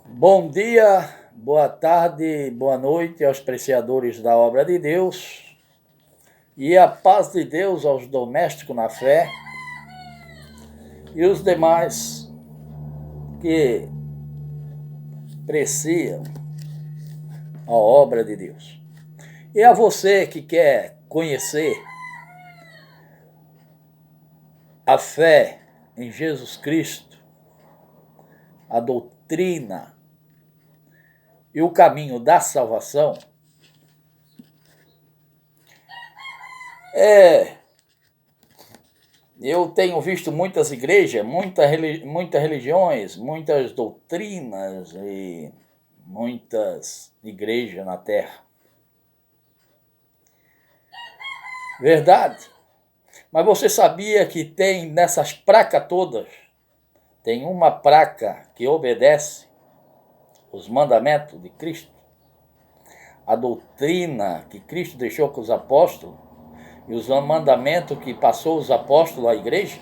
Bom dia, boa tarde, boa noite aos apreciadores da obra de Deus e a paz de Deus aos domésticos na fé e os demais que apreciam a obra de Deus. E a você que quer conhecer a fé em Jesus Cristo, a doutrina e o caminho da salvação, eu tenho visto muitas igrejas, muitas religiões, muitas doutrinas e muitas igrejas na Terra. Verdade. Mas você sabia que tem nessas placas todas, tem uma placa que obedece os mandamentos de Cristo, a doutrina que Cristo deixou com os apóstolos e os mandamentos que passou os apóstolos à igreja?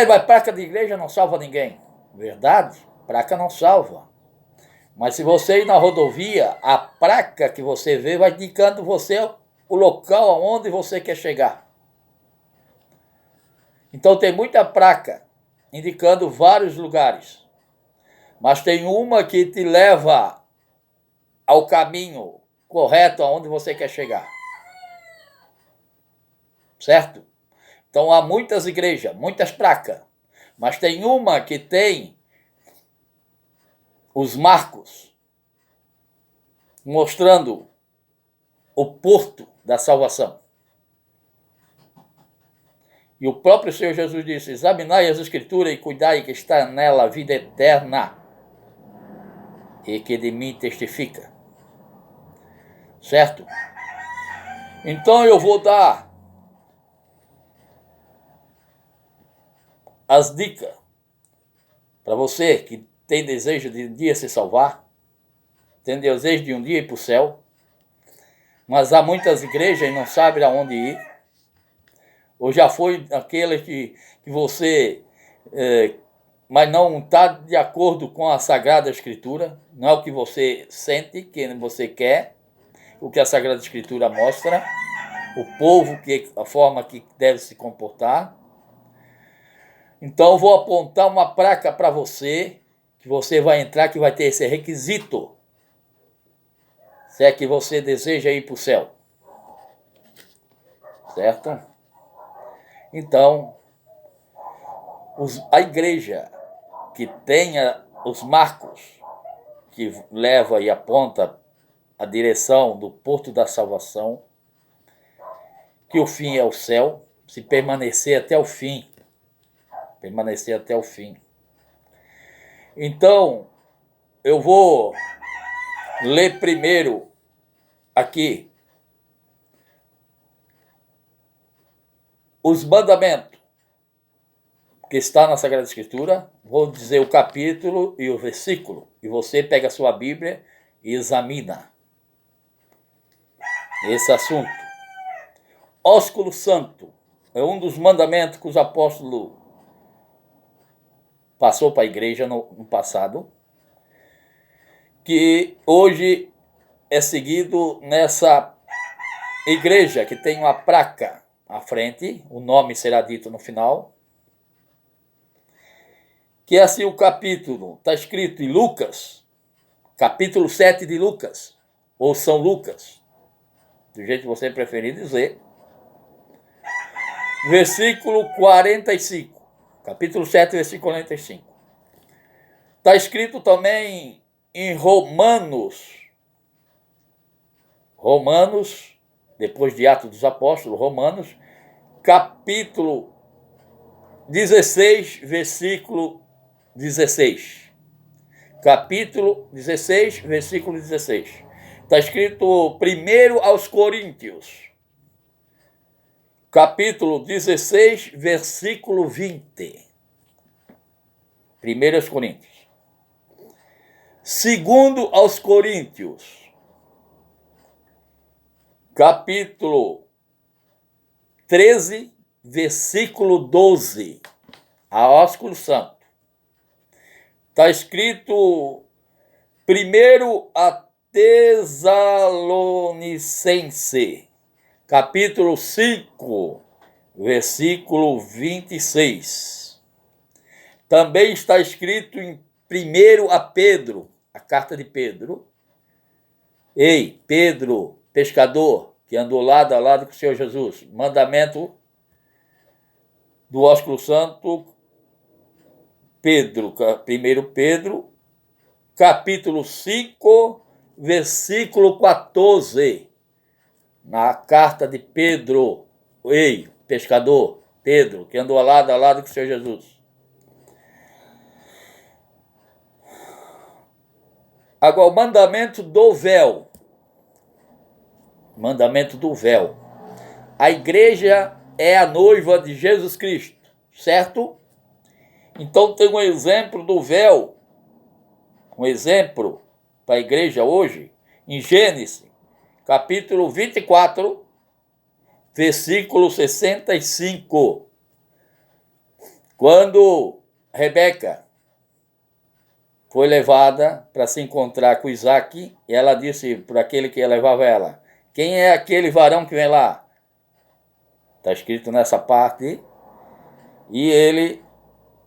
Mas placa de igreja não salva ninguém. Verdade, placa não salva. Mas se você ir na rodovia, a placa que você vê vai indicando você o local aonde você quer chegar. Então tem muita placa indicando vários lugares. Mas tem uma que te leva ao caminho correto aonde você quer chegar. Certo? Então há muitas igrejas, muitas placas. Mas tem uma que tem os marcos mostrando o porto da salvação. E o próprio Senhor Jesus disse: examinai as Escrituras e cuidai que está nela a vida eterna, e que de mim testifica. Certo? Então eu vou dar as dicas para você que tem desejo de um dia se salvar, tem desejo de um dia ir para o céu, mas há muitas igrejas e não sabe aonde ir, ou já foi aquele que você mas não está de acordo com a Sagrada Escritura, não é o que você sente, que você quer, o que a Sagrada Escritura mostra, o povo, a forma que deve se comportar. Então eu vou apontar uma placa para você, que você vai entrar, que vai ter esse requisito, se é que você deseja ir para o céu. Certo? Então, a igreja que tenha os marcos que leva e aponta a direção do porto da salvação, que o fim é o céu, se permanecer até o fim. Permanecer até o fim. Então, eu vou ler primeiro aqui os mandamentos que está na Sagrada Escritura. Vou dizer o capítulo e o versículo, e você pega a sua Bíblia e examina esse assunto. Ósculo santo é um dos mandamentos que os apóstolos passou para a igreja no passado, que hoje é seguido nessa igreja que tem uma placa à frente, o nome será dito no final, que é assim o capítulo, está escrito em Lucas, capítulo 7 de Lucas, ou São Lucas, do jeito que você preferir dizer, versículo 45, capítulo 7, versículo 45. Está escrito também em Romanos, depois de Atos dos Apóstolos, Romanos, capítulo 16, versículo 16. Capítulo 16, versículo 16. Está escrito primeiro aos Coríntios, capítulo 16, versículo 20. Primeiro aos Coríntios. Segundo aos Coríntios, capítulo 13, versículo 12. A ósculo santo. Está escrito primeiro a Tessalonicense, capítulo 5, versículo 26. Também está escrito em primeiro a Pedro, a carta de Pedro. Ei, Pedro, pescador, que andou lado a lado com o Senhor Jesus. Mandamento do ósculo santo, Pedro, 1 Pedro, capítulo 5, versículo 14. Na carta de Pedro, ei, pescador, Pedro, que andou lado a lado com o Senhor Jesus. Agora, o mandamento do véu. Mandamento do véu. A igreja é a noiva de Jesus Cristo, certo? Então tem um exemplo do véu, um exemplo para a igreja hoje, em Gênesis, capítulo 24, versículo 65. Quando Rebeca foi levada para se encontrar com Isaac, e ela disse para aquele que levava ela: quem é aquele varão que vem lá? Está escrito nessa parte.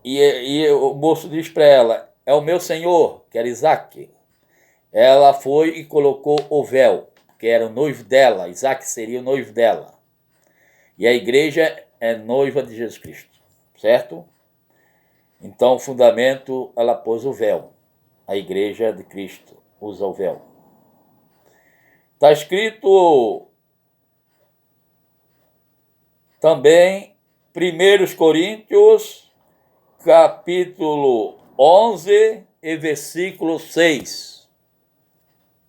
E o moço diz para ela: é o meu senhor, que era Isaac. Ela foi e colocou o véu, que era o noivo dela. Isaac seria o noivo dela. E a igreja é noiva de Jesus Cristo, certo? Então, o fundamento, ela pôs o véu. A igreja de Cristo usa o véu. Está escrito também 1 Coríntios, capítulo 11 e versículo 6.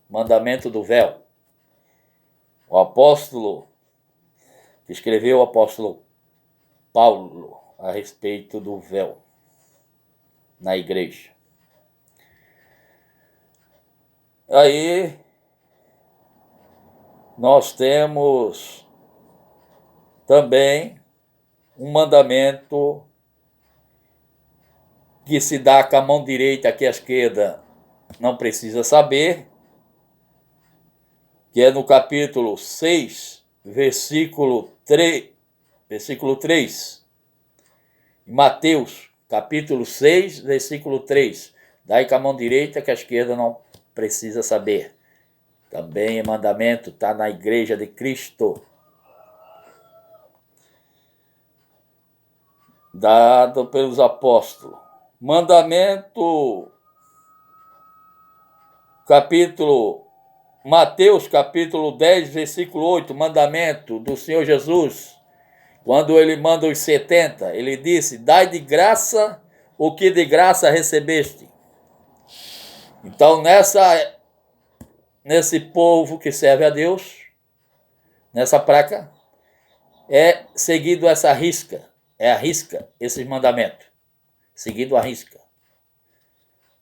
Mandamento do véu. O apóstolo, que escreveu o apóstolo Paulo a respeito do véu na igreja. Aí nós temos também um mandamento que se dá com a mão direita, que a esquerda não precisa saber, que é no capítulo 6, versículo 3. Mateus, capítulo 6, versículo 3. Dai com a mão direita, que a esquerda não precisa saber. Também é mandamento, está na igreja de Cristo. Dado pelos apóstolos. Mandamento, Mateus, capítulo 10, versículo 8. Mandamento do Senhor Jesus. Quando ele manda os 70, ele disse: dai de graça o que de graça recebeste. Então, nesse povo que serve a Deus, nessa placa, é seguido essa risca. É a risca, esses mandamentos. Seguido a risca.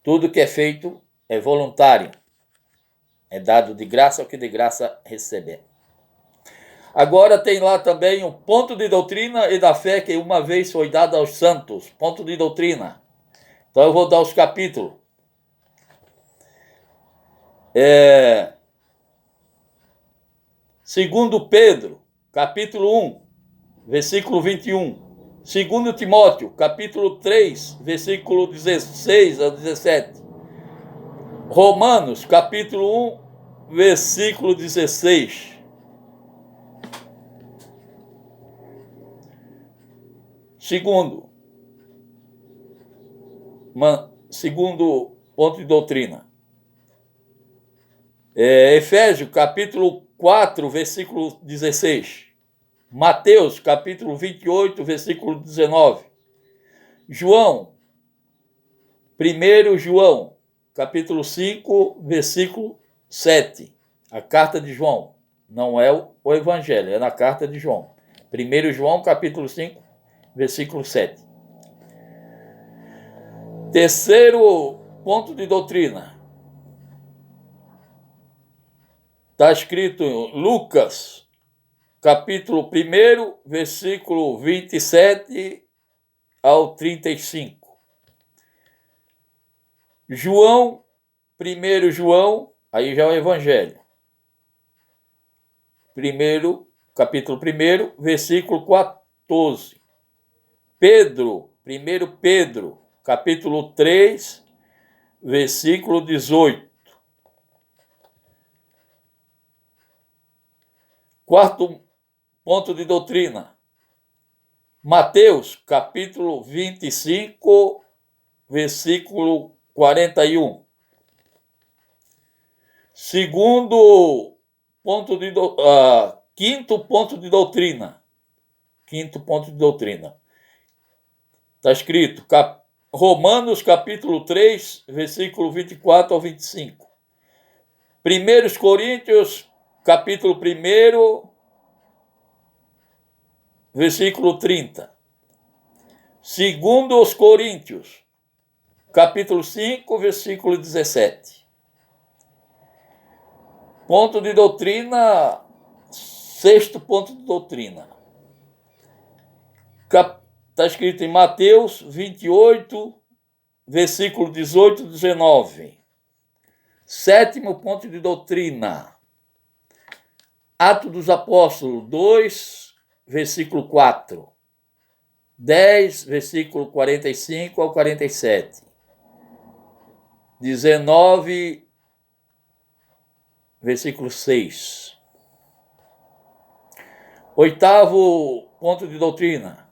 Tudo que é feito é voluntário. É dado de graça o que de graça receber. Agora tem lá também um ponto de doutrina e da fé que uma vez foi dado aos santos. Ponto de doutrina. Então eu vou dar os capítulos. Segundo Pedro, capítulo 1, versículo 21. Segundo Timóteo, capítulo 3, versículo 16 a 17. Romanos, capítulo 1, versículo 16. Segundo ponto de doutrina. Efésios, capítulo 4, versículo 16. Mateus, capítulo 28, versículo 19. João, 1 João, capítulo 5, versículo 7. A carta de João. Não é o evangelho, é na carta de João. 1 João, capítulo 5, versículo 7. Terceiro ponto de doutrina. Está escrito em Lucas, capítulo 1, versículo 27 ao 35. João, 1 João, aí já é o Evangelho. Capítulo 1, versículo 14. Pedro, 1 Pedro, capítulo 3, versículo 18. Quarto ponto de doutrina. Mateus, capítulo 25, versículo 41. Quinto ponto de doutrina. Quinto ponto de doutrina. Está escrito, Romanos capítulo 3, versículo 24 ao 25. 1 Coríntios, capítulo 1, versículo 30. 2 Coríntios, capítulo 5, versículo 17. Ponto de doutrina, sexto ponto de doutrina. Está escrito em Mateus 28, versículo 18 e 19. Sétimo ponto de doutrina. Atos dos Apóstolos 2, versículo 4. 10, versículo 45 ao 47. 19, versículo 6. Oitavo ponto de doutrina.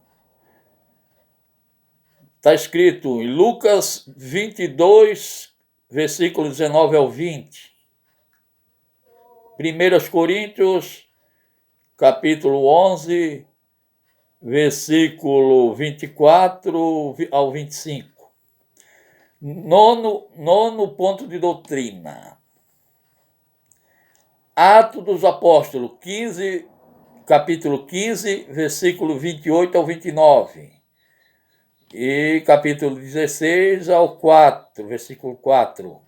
Está escrito em Lucas 22, versículo 19 ao 20. 1 Coríntios, capítulo 11, versículo 24 ao 25. Nono ponto de doutrina. Atos dos Apóstolos, capítulo 15, versículo 28 ao 29. E capítulo 16 ao 4, versículo 4.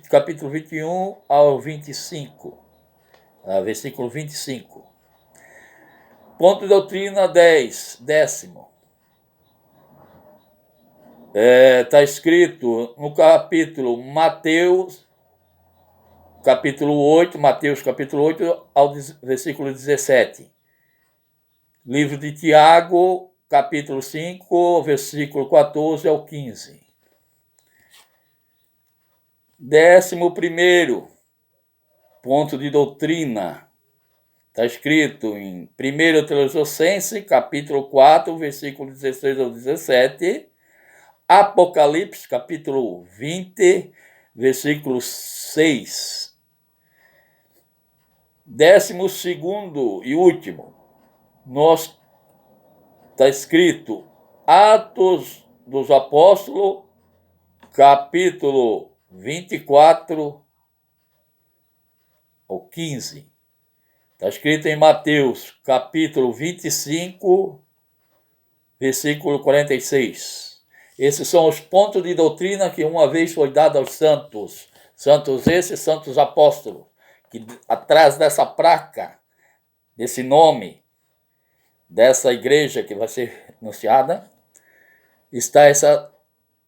Capítulo 21 ao 25. Versículo 25. Ponto de doutrina 10º. Está escrito no capítulo Mateus, capítulo 8, ao versículo 17. Livro de Tiago, capítulo 5, versículo 14 ao 15. 11º ponto de doutrina. Está escrito em 1 Tessalonicenses, capítulo 4, versículo 16 ao 17. Apocalipse, capítulo 20, versículo 6. 12º e último. Está escrito Atos dos Apóstolos, capítulo 24 ao 15. Está escrito em Mateus, capítulo 25, versículo 46. Esses são os pontos de doutrina que uma vez foi dado aos santos. Santos apóstolos. Que atrás dessa placa, desse nome, dessa igreja que vai ser anunciada, está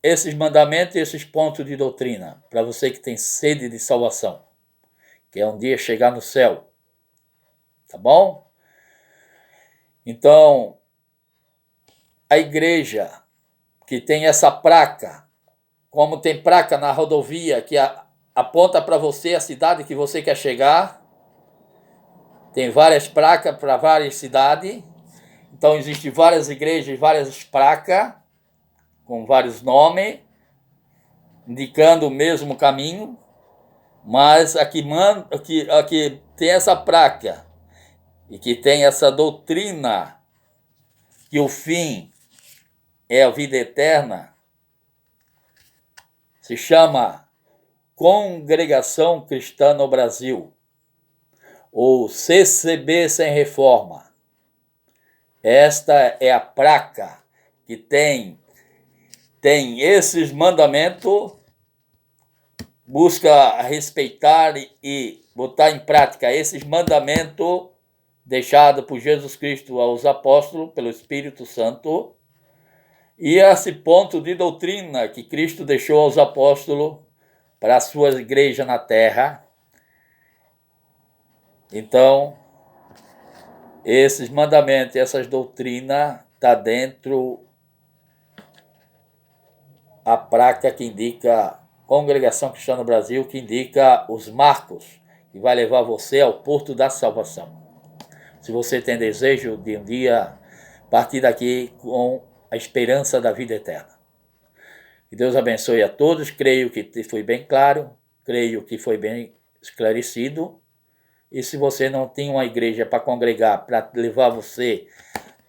esses mandamentos e esses pontos de doutrina. Para você que tem sede de salvação. Que é um dia chegar no céu. Tá bom? Então, a igreja que tem essa placa, como tem placa na rodovia que aponta para você a cidade que você quer chegar, tem várias placas para várias cidades, então existem várias igrejas, várias placas, com vários nomes, indicando o mesmo caminho, mas aqui tem essa placa, e que tem essa doutrina, que o fim é a vida eterna, se chama Congregação Cristã no Brasil, ou CCB Sem Reforma. Esta é a placa que tem esses mandamentos, busca respeitar e botar em prática esses mandamentos deixados por Jesus Cristo aos apóstolos, pelo Espírito Santo, E esse ponto de doutrina que Cristo deixou aos apóstolos para a sua igreja na terra. Então, esses mandamentos, essas doutrinas, está dentro a placa que indica Congregação Cristã no Brasil, que indica os marcos que vai levar você ao porto da salvação. Se você tem desejo de um dia partir daqui com a esperança da vida eterna. Que Deus abençoe a todos. Creio que foi bem claro, creio que foi bem esclarecido. E se você não tem uma igreja para congregar, para levar você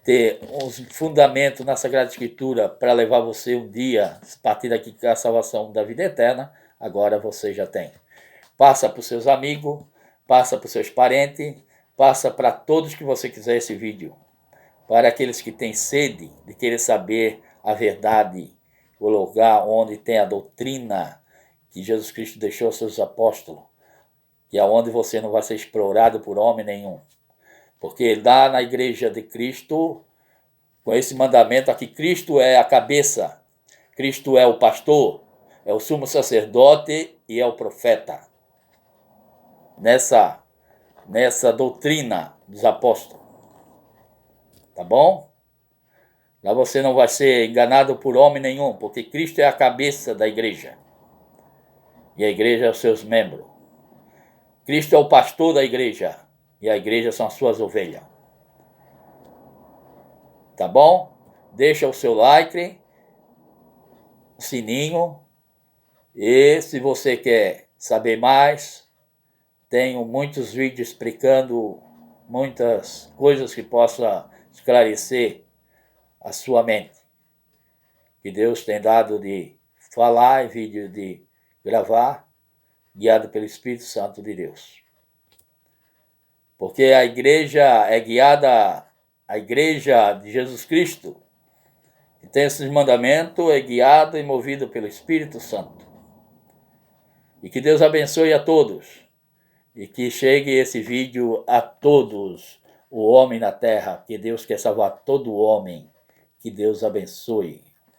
ter os fundamentos na Sagrada Escritura para levar você um dia a partir daqui com a salvação da vida eterna, agora você já tem. Passa para os seus amigos, passa para os seus parentes, passa para todos que você quiser esse vídeo. Para aqueles que têm sede de querer saber a verdade, o lugar onde tem a doutrina que Jesus Cristo deixou aos seus apóstolos, que é onde você não vai ser explorado por homem nenhum. Porque lá na igreja de Cristo, com esse mandamento aqui, Cristo é a cabeça, Cristo é o pastor, é o sumo sacerdote e é o profeta. Nessa doutrina dos apóstolos. Tá bom? Lá você não vai ser enganado por homem nenhum, porque Cristo é a cabeça da igreja. E a igreja é os seus membros. Cristo é o pastor da igreja. E a igreja são as suas ovelhas. Tá bom? Deixa o seu like, o sininho. E se você quer saber mais, tenho muitos vídeos explicando muitas coisas que possam esclarecer a sua mente. Que Deus tem dado de falar e vídeo de gravar, guiado pelo Espírito Santo de Deus. Porque a igreja é guiada, a igreja de Jesus Cristo, que tem esses mandamentos, é guiada e movida pelo Espírito Santo. E que Deus abençoe a todos. E que chegue esse vídeo a todos, o homem na terra, que Deus quer salvar todo homem. Que Deus abençoe.